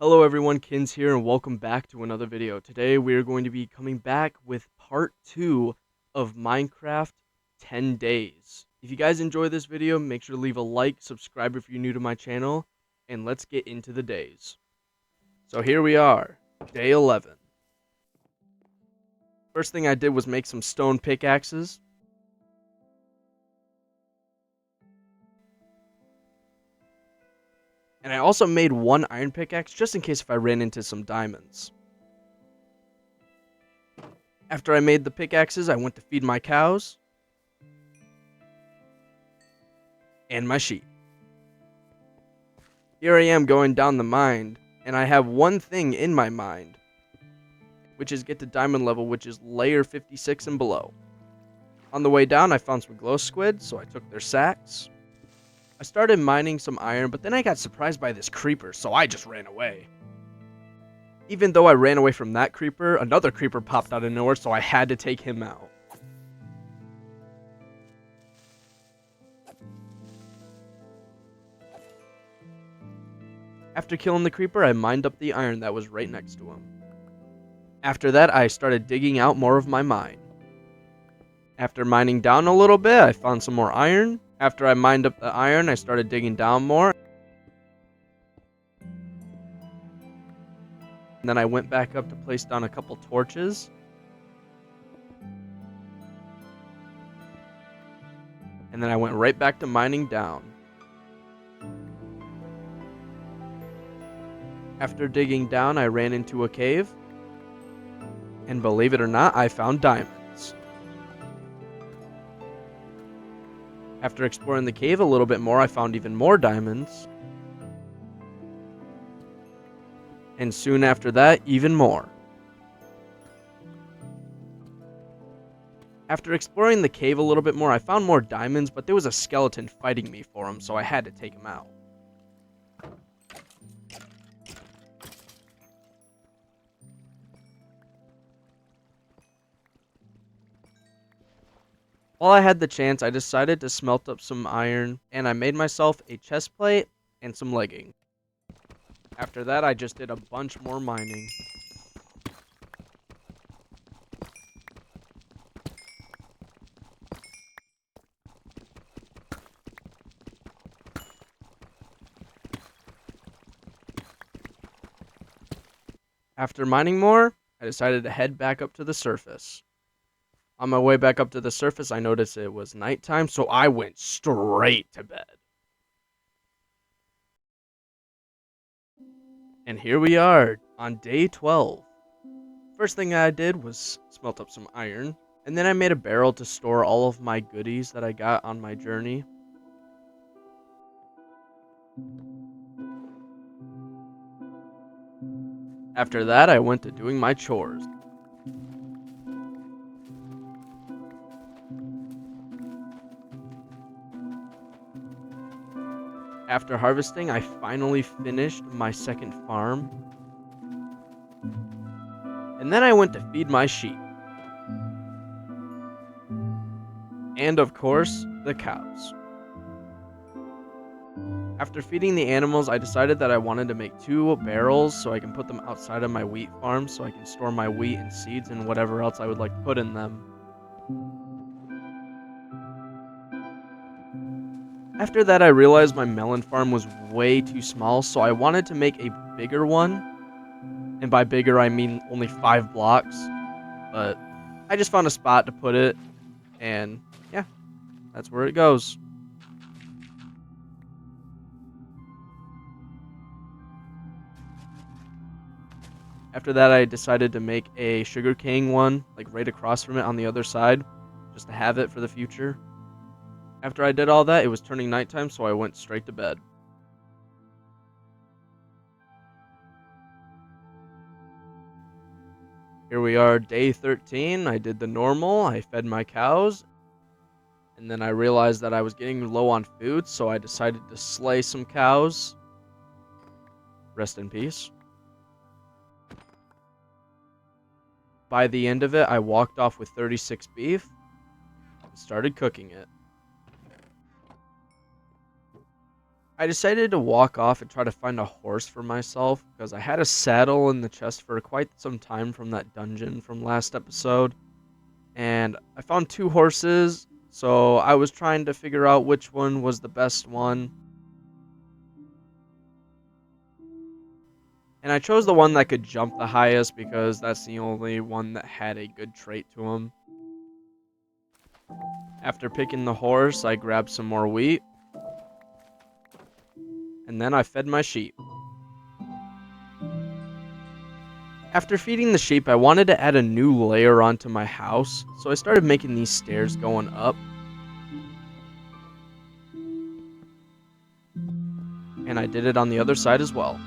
Hello everyone, Kins here and welcome back to another video. Today we are going to be coming back with part 2 of Minecraft 10 days. If you guys enjoy this video, make sure to leave a like, subscribe if you're new to my channel, and let's get into the days. So here we are, day 11. First thing I did was make some stone pickaxes. And I also made one iron pickaxe just in case if I ran into some diamonds. After I made the pickaxes, I went to feed my cows and my sheep. Here I am going down the mine, and I have one thing in my mind, which is get to diamond level, which is layer 56 and below. On the way down, I found some glow squid, so I took their sacks. I started mining some iron, but then I got surprised by this creeper, so I just ran away. Even though I ran away from that creeper, another creeper popped out of nowhere, so I had to take him out. After killing the creeper, I mined up the iron that was right next to him. After that, I started digging out more of my mine. After mining down a little bit, I found some more iron. After I mined up the iron, I started digging down more. And then I went back up to place down a couple torches. And then I went right back to mining down. After digging down, I ran into a cave. And believe it or not, I found diamonds. After exploring the cave a little bit more, I found even more diamonds. And soon after that, even more. After exploring the cave a little bit more, I found more diamonds, but there was a skeleton fighting me for them, so I had to take him out. While I had the chance, I decided to smelt up some iron, and I made myself a chest plate and some leggings. After that, I just did a bunch more mining. After mining more, I decided to head back up to the surface. On my way back up to the surface, I noticed it was nighttime, so I went straight to bed. And here we are, on day 12. First thing I did was smelt up some iron, and then I made a barrel to store all of my goodies that I got on my journey. After that, I went to doing my chores. After harvesting, I finally finished my second farm. And then I went to feed my sheep. And of course, the cows. After feeding the animals, I decided that I wanted to make 2 barrels so I can put them outside of my wheat farm so I can store my wheat and seeds and whatever else I would like to put in them. After that, I realized my melon farm was way too small, so I wanted to make a bigger one. And by bigger, I mean only 5 blocks. But I just found a spot to put it, and yeah, that's where it goes. After that, I decided to make a sugarcane one, like right across from it on the other side, just to have it for the future. After I did all that, it was turning nighttime, so I went straight to bed. Here we are, day 13. I did the normal. I fed my cows. And then I realized that I was getting low on food, so I decided to slay some cows. Rest in peace. By the end of it, I walked off with 36 beef and started cooking it. I decided to walk off and try to find a horse for myself because I had a saddle in the chest for quite some time from that dungeon from last episode. And I found two horses, so I was trying to figure out which one was the best one. And I chose the one that could jump the highest because that's the only one that had a good trait to him. After picking the horse, I grabbed some more wheat. And then I fed my sheep. After feeding the sheep, I wanted to add a new layer onto my house, so I started making these stairs going up. And I did it on the other side as well.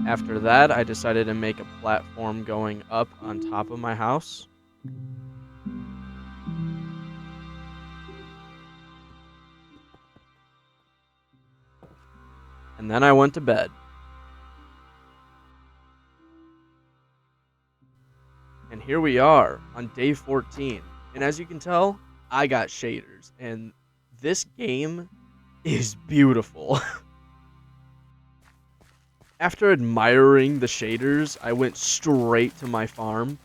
After that, I decided to make a platform going up on top of my house. And then I went to bed. And here we are on day 14. And as you can tell, I got shaders. And this game is beautiful. After admiring the shaders, I went straight to my farm.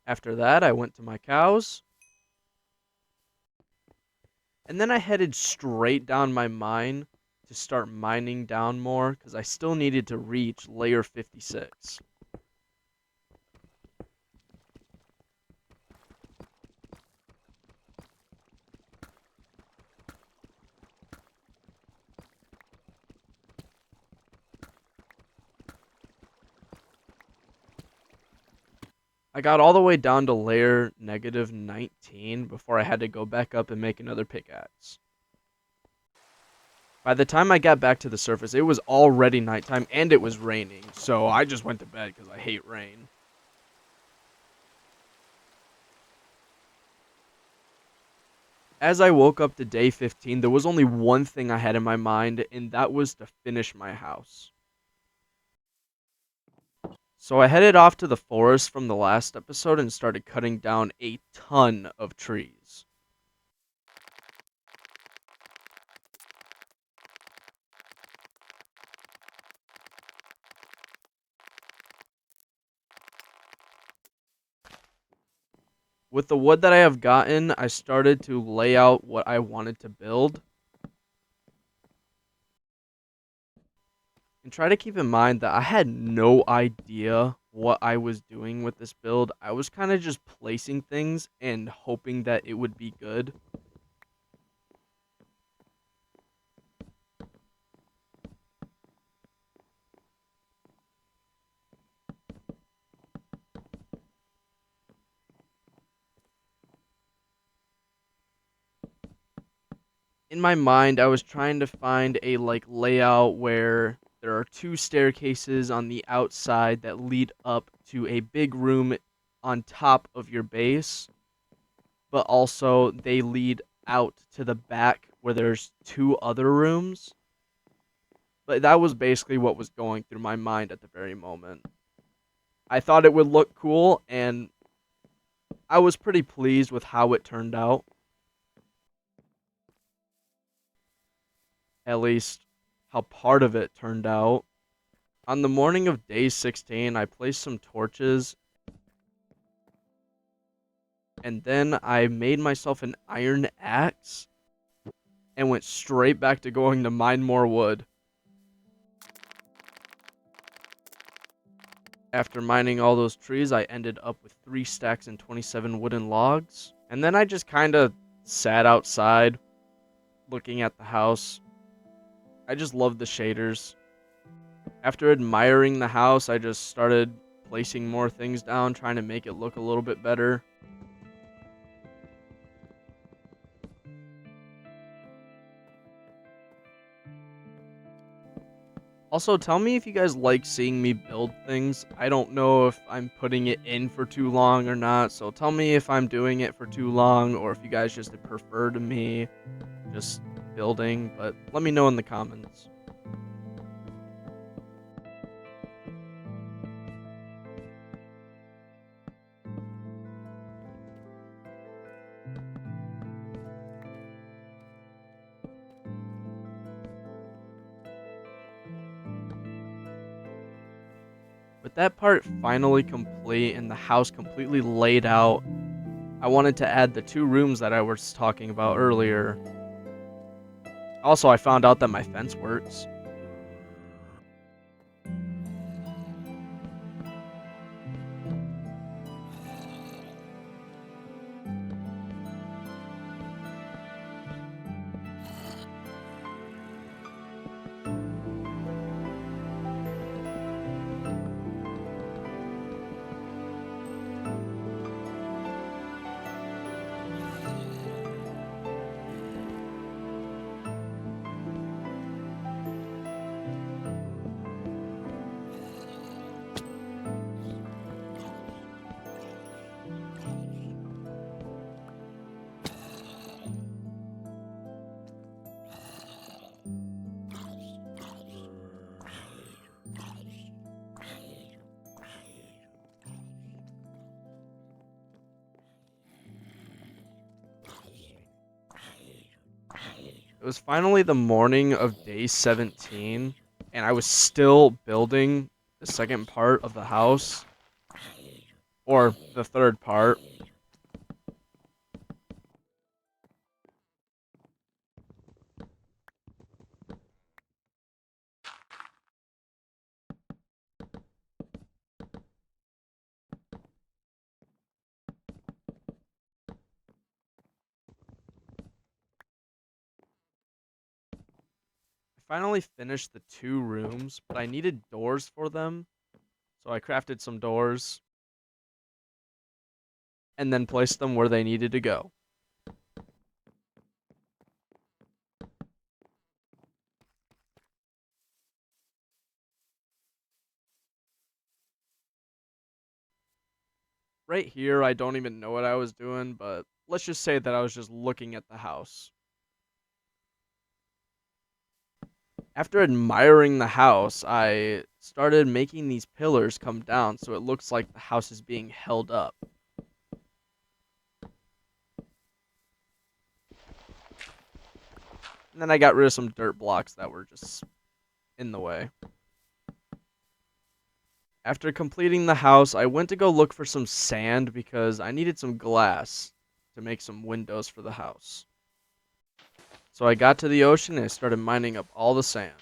After that, I went to my cows. And then I headed straight down my mine to start mining down more because I still needed to reach layer 56. I got all the way down to layer negative 19 before I had to go back up and make another pickaxe. By the time I got back to the surface, it was already nighttime and it was raining, so I just went to bed because I hate rain. As I woke up to day 15, there was only one thing I had in my mind, and that was to finish my house. So I headed off to the forest from the last episode and started cutting down a ton of trees. With the wood that I have gotten, I started to lay out what I wanted to build. And try to keep in mind that I had no idea what I was doing with this build. I was kind of just placing things and hoping that it would be good. In my mind, I was trying to find a layout where there are two staircases on the outside that lead up to a big room on top of your base, but also they lead out to the back where there's two other rooms. But that was basically what was going through my mind at the very moment. I thought it would look cool, and I was pretty pleased with how it turned out. At least how part of it turned out. On the morning of day 16, I placed some torches, and then I made myself an iron axe and went straight back to going to mine more wood. After mining all those trees, I ended up with 3 stacks and 27 wooden logs, and then I just kind of sat outside looking at the house. I just love the shaders. After admiring the house, I just started placing more things down, trying to make it look a little bit better. Also, tell me if you guys like seeing me build things. I don't know if I'm putting it in for too long or not, so tell me if I'm doing it for too long or if you guys just prefer to me just building, but let me know in the comments. With that part finally complete and the house completely laid out, I wanted to add the 2 rooms that I was talking about earlier. Also, I found out that my fence works. It was finally the morning of day 17, and I was still building the second part of the house, or the third part. I finally finished the 2 rooms, but I needed doors for them, so I crafted some doors and then placed them where they needed to go. Right here, I don't even know what I was doing, but let's just say that I was just looking at the house. After admiring the house, I started making these pillars come down so it looks like the house is being held up. And then I got rid of some dirt blocks that were just in the way. After completing the house, I went to go look for some sand because I needed some glass to make some windows for the house. So I got to the ocean and I started mining up all the sand.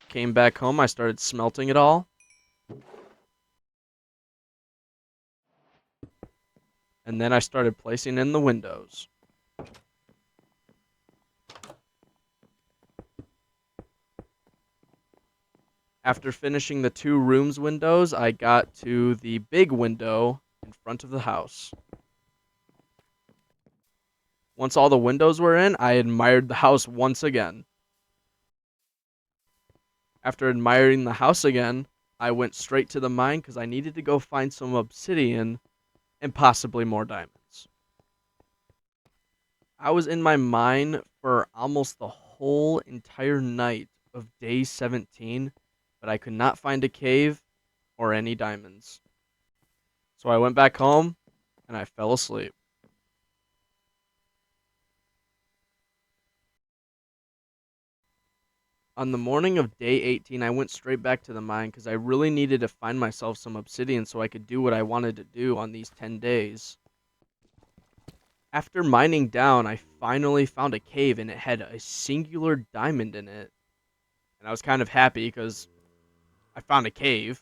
Came back home, I started smelting it all. And then I started placing in the windows. After finishing the 2 rooms windows, I got to the big window in front of the house. Once all the windows were in, I admired the house once again. After admiring the house again, I went straight to the mine because I needed to go find some obsidian and possibly more diamonds. I was in my mine for almost the whole entire night of day 17, but I could not find a cave or any diamonds. So I went back home and I fell asleep. On the morning of day 18, I went straight back to the mine because I really needed to find myself some obsidian so I could do what I wanted to do on these 10 days. After mining down, I finally found a cave and it had a singular diamond in it. And I was kind of happy because I found a cave.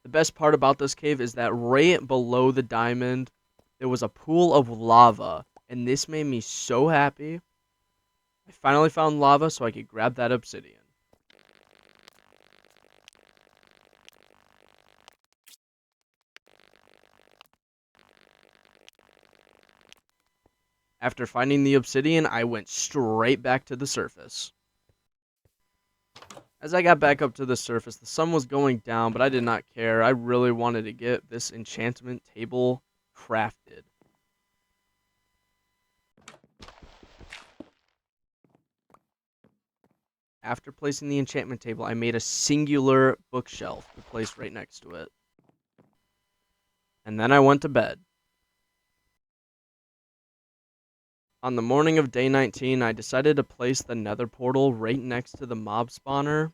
The best part about this cave is that right below the diamond, there was a pool of lava. And this made me so happy. I finally found lava so I could grab that obsidian. After finding the obsidian, I went straight back to the surface. As I got back up to the surface, the sun was going down, but I did not care. I really wanted to get this enchantment table crafted. After placing the enchantment table, I made a singular bookshelf to place right next to it. And then I went to bed. On the morning of day 19, I decided to place the nether portal right next to the mob spawner.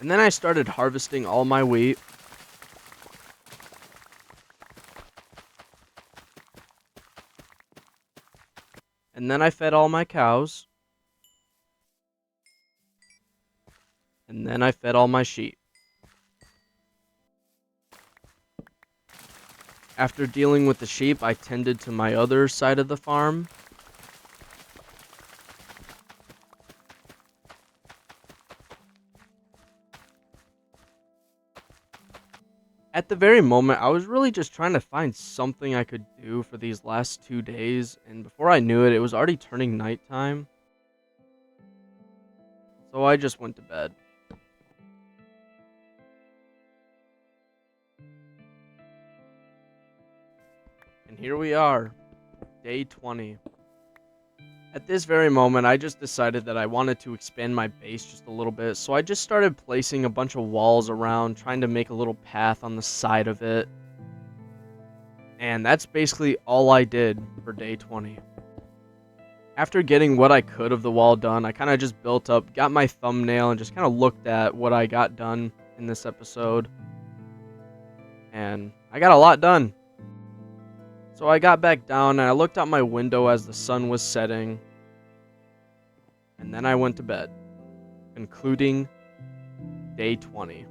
And then I started harvesting all my wheat. And then I fed all my cows. And then I fed all my sheep. After dealing with the sheep, I tended to my other side of the farm. At the very moment, I was really just trying to find something I could do for these last 2 days, and before I knew it, it was already turning nighttime. So I just went to bed. And here we are, day 20. At this very moment, I just decided that I wanted to expand my base just a little bit, so I just started placing a bunch of walls around, trying to make a little path on the side of it. And that's basically all I did for day 20. After getting what I could of the wall done, I kind of just built up, got my thumbnail, and just kind of looked at what I got done in this episode. And I got a lot done. So I got back down and I looked out my window as the sun was setting. And then I went to bed, concluding day 20.